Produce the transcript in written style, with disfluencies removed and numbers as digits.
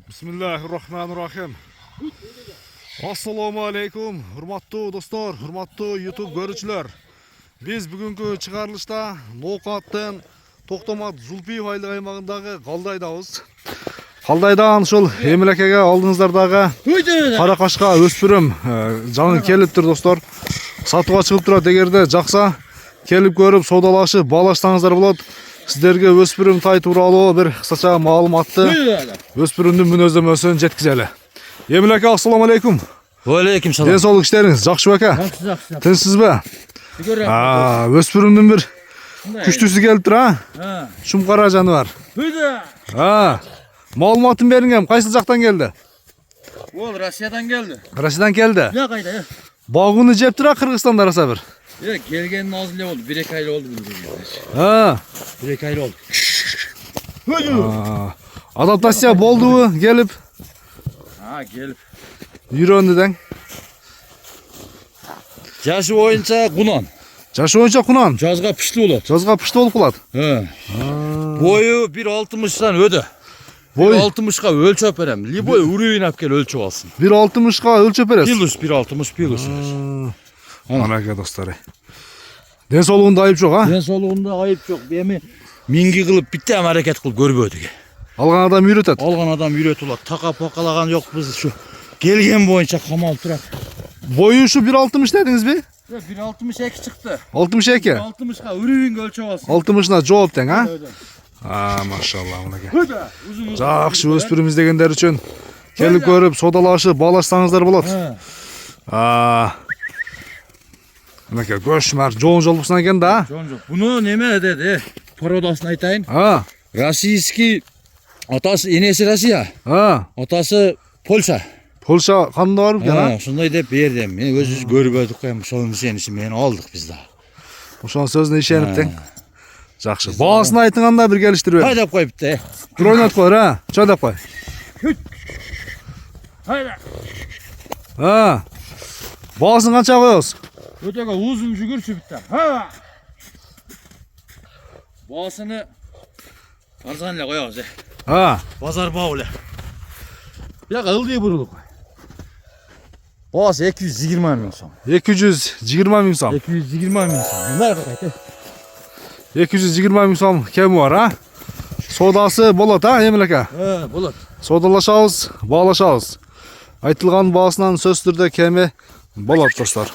Bismillahirrahmanirrahim. Assalamu alaikum. Hurmatlı dostlar, hurmatlı YouTube görücüler. Biz bugünkü çıkarılışta Noqat'tan Toqtomat Zulpiyev aylıq aymağındağı Qaldaydabız. Qaldaydan şol Emilekege aldığınızlardağı Qaraqashqa öspürüm жаңы keliptir dostlar. Satığa çıkıp turат, egerde жақса kelip görüp sodalaşı bağlaşsanızlar болады. Sizlerge öspürüm tay turалы bir kısaça malumatты öspürümdün münözlemösün jetkizeli. Emileke assalamu alaikum. Aleyküm selam. Денсаулық işleriniz жақсы бәке? Жақсы. Tinchsiz be? Öspürümdün bir күштүсү келиптир ha? Шумкара жаныбар. Malumatın beringem, qayсы жактан келди? Ол Россиядан келди. Россиядан келди. Ya qayda? Багуны жептир а Кыргызстанда раса бир? Келгенин аз эле болду. 1-2 ай болду. 1-2 ай болду. Адаптация болдубу келип? Келип. Үйрөндү дең. Жашы боюнча Кунан. Жашы боюнча Кунан. Жазга пиштүү болот. Жазга пиштүү болуп калат. Бою 1.60-дан өдө. 1.60-га өлчөп берем. Любой уровень алып кел өлчөп алсын. 1.60-га өлчөп бересиз. Пилус 1.60 пилус. Анаке достор. Денсаулыгында айып жок, а? Денсаулыгында айып жок. Эми минги кылып биттем аракет кылып көрбөдүк. Алган адам үйрөтөт. Алган адам үйрөтүп алат. Така покалаган жокпуз ушу. Келген боюнча камалып турат. Бою ушу 1.60 дедиңизби? 1.62 чыкты. 62. 60-га уровень өлчөп алсын. 60-на жооп тең, а? Машалла, мынакей. Жакшы өспүрүм издегендер үчүн келип көрүп, содалашып, баалашсаңыздар болот. Мынакей көшмөр жоон жолбусунан экен да. Жок. Буну неме деди? Породасын айтайын. Российский атасы, энеси Россия. Атасы Польша. Польша кандай барып экен, а? Ошондой деп бердим. Мен өзүбүз көрбөдүк эми, ошонун ишениши менен алдык биз да. Ошонун сөзүнө ишенип тең. Жакшы. Баасын айтыңанда бир келиштирбе. Хайдап коюп те. Бир ойнотуп койор, а? Чойлоп кой. Хайда. Баасын канча коебуз? Өтөгө узун жүгүрчү битте. Баасыны арзан эле коебуз. Базар баа эле. Бияка ылдый бурулуп. Баасы 220 миң сом. 220 миң сом. 220 миң сом. Мындай кайты. 220 миң сом кеми бар, а? Содасы болот, а, Эмилеке? Болот. Содалашабыз, баалашабыз. Айтылган баасынан сөз түрдө кеми болот достор.